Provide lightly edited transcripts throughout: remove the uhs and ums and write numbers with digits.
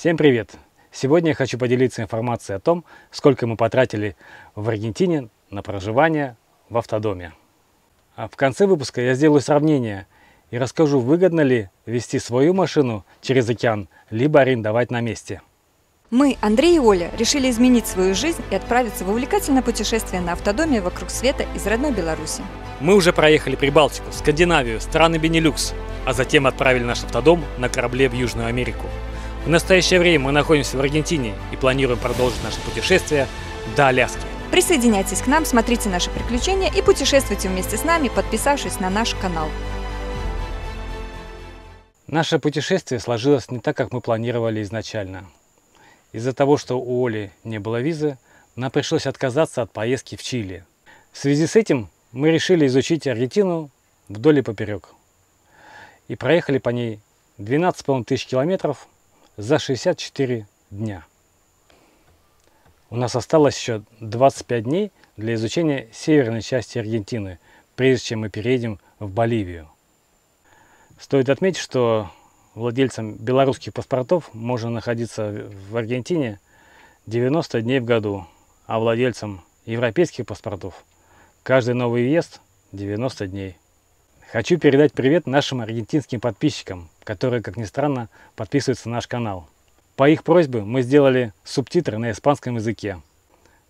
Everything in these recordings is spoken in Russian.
Всем привет! Сегодня я хочу поделиться информацией о том, сколько мы потратили в Аргентине на проживание в автодоме. А в конце выпуска я сделаю сравнение и расскажу, выгодно ли везти свою машину через океан, либо арендовать на месте. Мы, Андрей и Оля, решили изменить свою жизнь и отправиться в увлекательное путешествие на автодоме вокруг света из родной Беларуси. Мы уже проехали Прибалтику, Скандинавию, страны Бенилюкс, а затем отправили наш автодом на корабле в Южную Америку. В настоящее время мы находимся в Аргентине и планируем продолжить наше путешествие до Аляски. Присоединяйтесь к нам, смотрите наши приключения и путешествуйте вместе с нами, подписавшись на наш канал. Наше путешествие сложилось не так, как мы планировали изначально. Из-за того, что у Оли не было визы, нам пришлось отказаться от поездки в Чили. В связи с этим мы решили изучить Аргентину вдоль и поперек. И проехали по ней 12,5 тысяч километров за 64 дня. У нас осталось еще 25 дней для изучения северной части Аргентины, прежде чем мы переедем в Боливию. Стоит отметить, что владельцам белорусских паспортов можно находиться в Аргентине 90 дней в году, а владельцам европейских паспортов каждый новый въезд 90 дней. Хочу передать привет нашим аргентинским подписчикам, которые, как ни странно, подписываются на наш канал. По их просьбе мы сделали субтитры на испанском языке.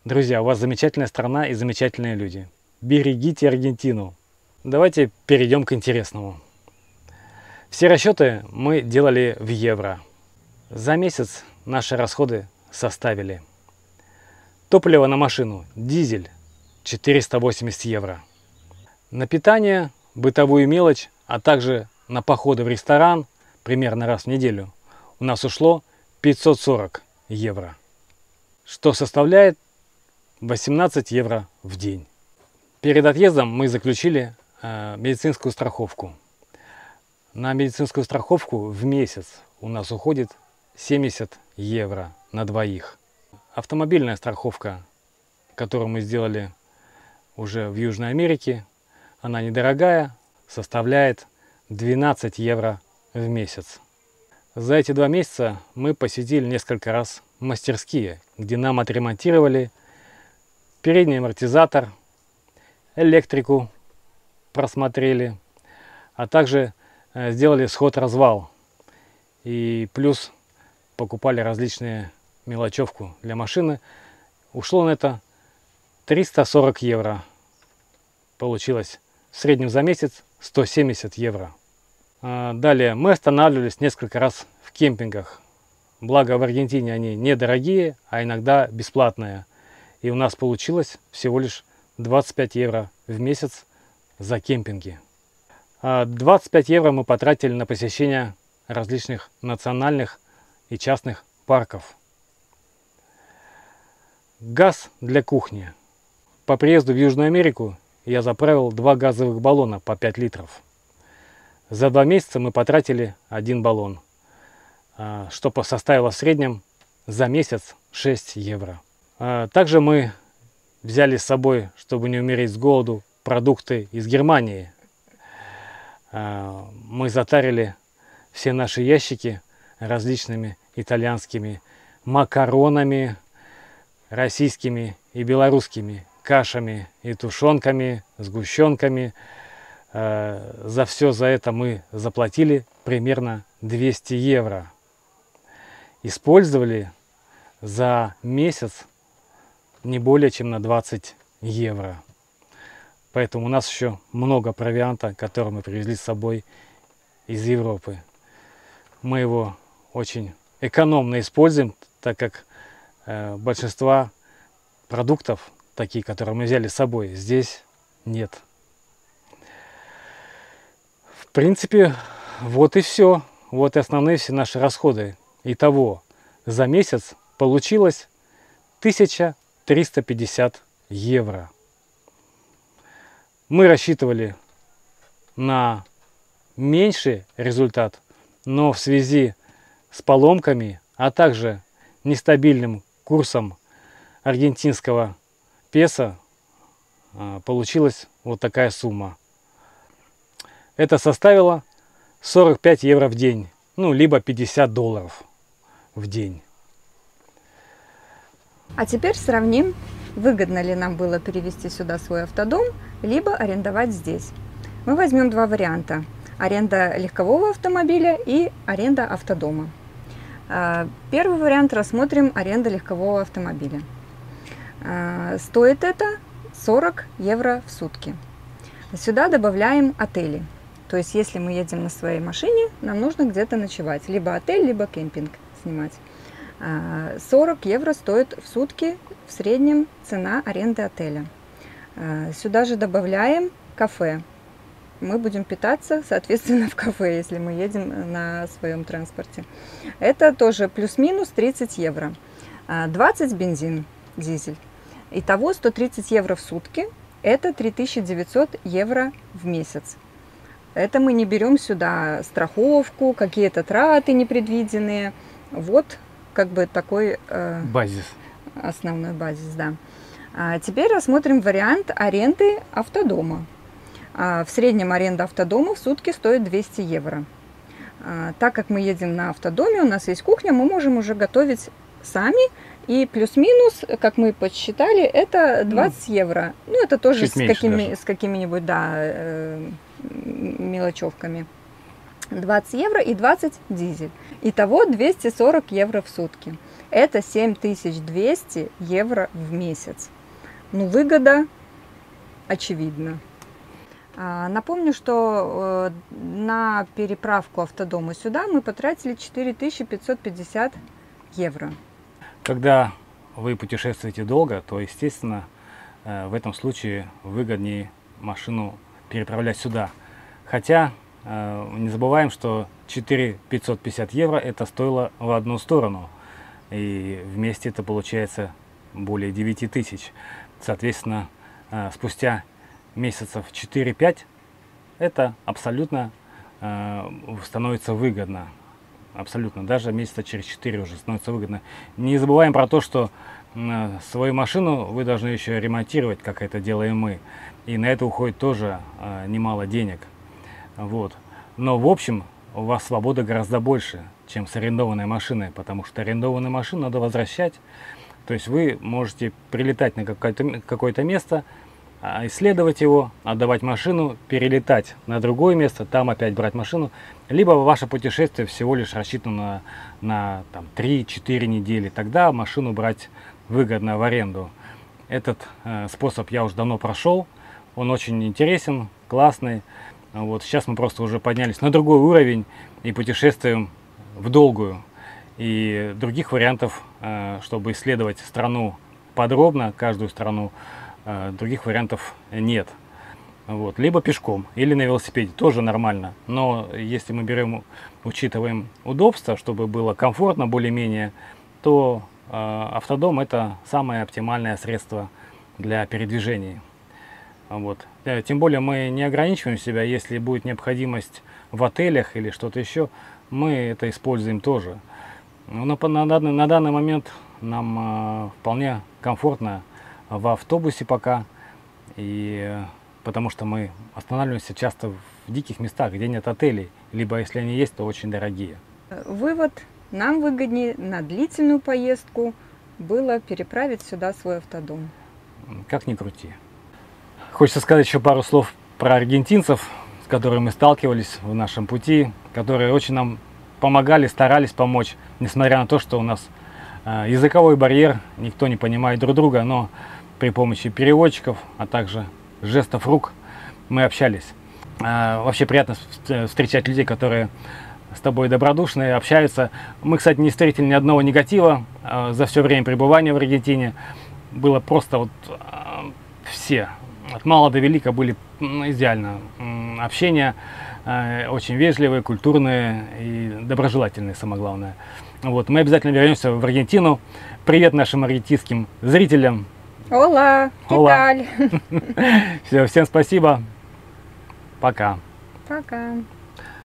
Друзья, у вас замечательная страна и замечательные люди. Берегите Аргентину. Давайте перейдем к интересному. Все расчеты мы делали в евро. За месяц наши расходы составили: топливо на машину, дизель 480 евро. На питание, бытовую мелочь, а также на походы в ресторан примерно раз в неделю у нас ушло 540 евро, что составляет 18 евро в день. Перед отъездом мы заключили медицинскую страховку. На медицинскую страховку в месяц у нас уходит 70 евро на двоих. Автомобильная страховка, которую мы сделали уже в Южной Америке, она недорогая, составляет 12 евро в месяц. За эти 2 месяца мы посетили несколько раз мастерские, где нам отремонтировали передний амортизатор, электрику просмотрели, а также сделали сход-развал. И плюс покупали различные мелочевку для машины. Ушло на это 340 евро. Получилось в среднем за месяц 170 евро. Далее мы останавливались несколько раз в кемпингах. Благо в Аргентине они недорогие, а иногда бесплатные. И у нас получилось всего лишь 25 евро в месяц за кемпинги. 25 евро мы потратили на посещение различных национальных и частных парков. Газ для кухни. По приезду в Южную Америку я заправил 2 газовых баллона по 5 литров. За 2 месяца мы потратили 1 баллон, что составило в среднем за месяц 6 евро. Также мы взяли с собой, чтобы не умереть с голоду, продукты из Германии. Мы затарили все наши ящики различными итальянскими макаронами, российскими и белорусскими кашами и тушенками, сгущенками. За все за это мы заплатили примерно 200 евро. Использовали за месяц не более чем на 20 евро. Поэтому у нас еще много провианта, который мы привезли с собой из Европы. Мы его очень экономно используем, так как большинства продуктов, такие, которые мы взяли с собой, здесь нет. В принципе, вот и все. Вот и основные все наши расходы. Итого за месяц получилось 1350 евро. Мы рассчитывали на меньший результат, но в связи с поломками, а также нестабильным курсом аргентинского песо получилась вот такая сумма. Это составило 45 евро в день, ну, либо 50 долларов. в день. А теперь сравним, выгодно ли нам было перевести сюда свой автодом, либо арендовать здесь. Мы возьмем два варианта. Аренда легкового автомобиля и аренда автодома. Первый вариант рассмотрим: аренда легкового автомобиля. Стоит это 40 евро в сутки. Сюда добавляем отели. То есть, если мы едем на своей машине, нам нужно где-то ночевать. Либо отель, либо кемпинг снимать. 40 евро стоит в сутки в среднем цена аренды отеля. Сюда же добавляем кафе. Мы будем питаться, соответственно, в кафе, если мы едем на своем транспорте. Это тоже плюс-минус 30 евро. 20 бензин, дизель. Итого 130 евро в сутки. Это 3900 евро в месяц. Это мы не берем сюда страховку, какие-то траты непредвиденные. Вот как бы такой базис. Основной базис, да. Теперь рассмотрим вариант аренды автодома. В среднем аренда автодома в сутки стоит 200 евро. Так как мы едем на автодоме, у нас есть кухня, мы можем уже готовить сами. И плюс-минус, как мы подсчитали, это 20 евро. Ну, это тоже с какими-нибудь, да, мелочевками. 20 евро и 20 дизель. Итого 240 евро в сутки. Это 7200 евро в месяц. Ну, выгода очевидна. Напомню, что на переправку автодома сюда мы потратили 4550 евро. Когда вы путешествуете долго, то, естественно, в этом случае выгоднее машину переправлять сюда. Хотя не забываем, что 4550 евро это стоило в одну сторону. И вместе это получается более 9000. Соответственно, спустя месяцев 4-5 это абсолютно становится выгодно. Абсолютно. Даже месяца через 4 уже становится выгодно. Не забываем про то, что свою машину вы должны еще ремонтировать, как это делаем мы. И на это уходит тоже немало денег. Вот. Но в общем у вас свобода гораздо больше, чем с арендованной машиной, потому что арендованную машину надо возвращать. То есть вы можете прилетать на какое-то место, исследовать его, отдавать машину, перелетать на другое место, там опять брать машину. Либо ваше путешествие всего лишь рассчитано на 3-4 недели. Тогда машину брать выгодно в аренду. Этот способ я уже давно прошел. Он очень интересен, классный. Вот сейчас мы просто уже поднялись на другой уровень и путешествуем в долгую. И других вариантов, чтобы исследовать страну подробно, каждую страну, других вариантов нет. Вот. Либо пешком, или на велосипеде, тоже нормально. Но если мы учитываем удобство, чтобы было комфортно более-менее, то автодом это самое оптимальное средство для передвижения. Вот. Тем более мы не ограничиваем себя, если будет необходимость в отелях или что-то еще, мы это используем тоже. Но на данный момент нам вполне комфортно в автобусе пока, и потому что мы останавливаемся часто в диких местах, где нет отелей, либо если они есть, то очень дорогие. Вывод: нам выгоднее на длительную поездку было переправить сюда свой автодом. Как ни крути. Хочется сказать еще пару слов про аргентинцев, с которыми мы сталкивались в нашем пути, которые очень нам помогали, старались помочь, несмотря на то, что у нас языковой барьер, никто не понимает друг друга, но при помощи переводчиков, а также жестов рук мы общались. Вообще приятно встречать людей, которые с тобой добродушные, общаются. Мы, кстати, не встретили ни одного негатива за все время пребывания в Аргентине. Было просто вот все, от мала до велика, были идеально. Общение очень вежливые, культурные и доброжелательные, самое главное. Вот, мы обязательно вернемся в Аргентину. Привет нашим аргентинским зрителям. Ола, Ола. Все, всем спасибо. Пока. Пока.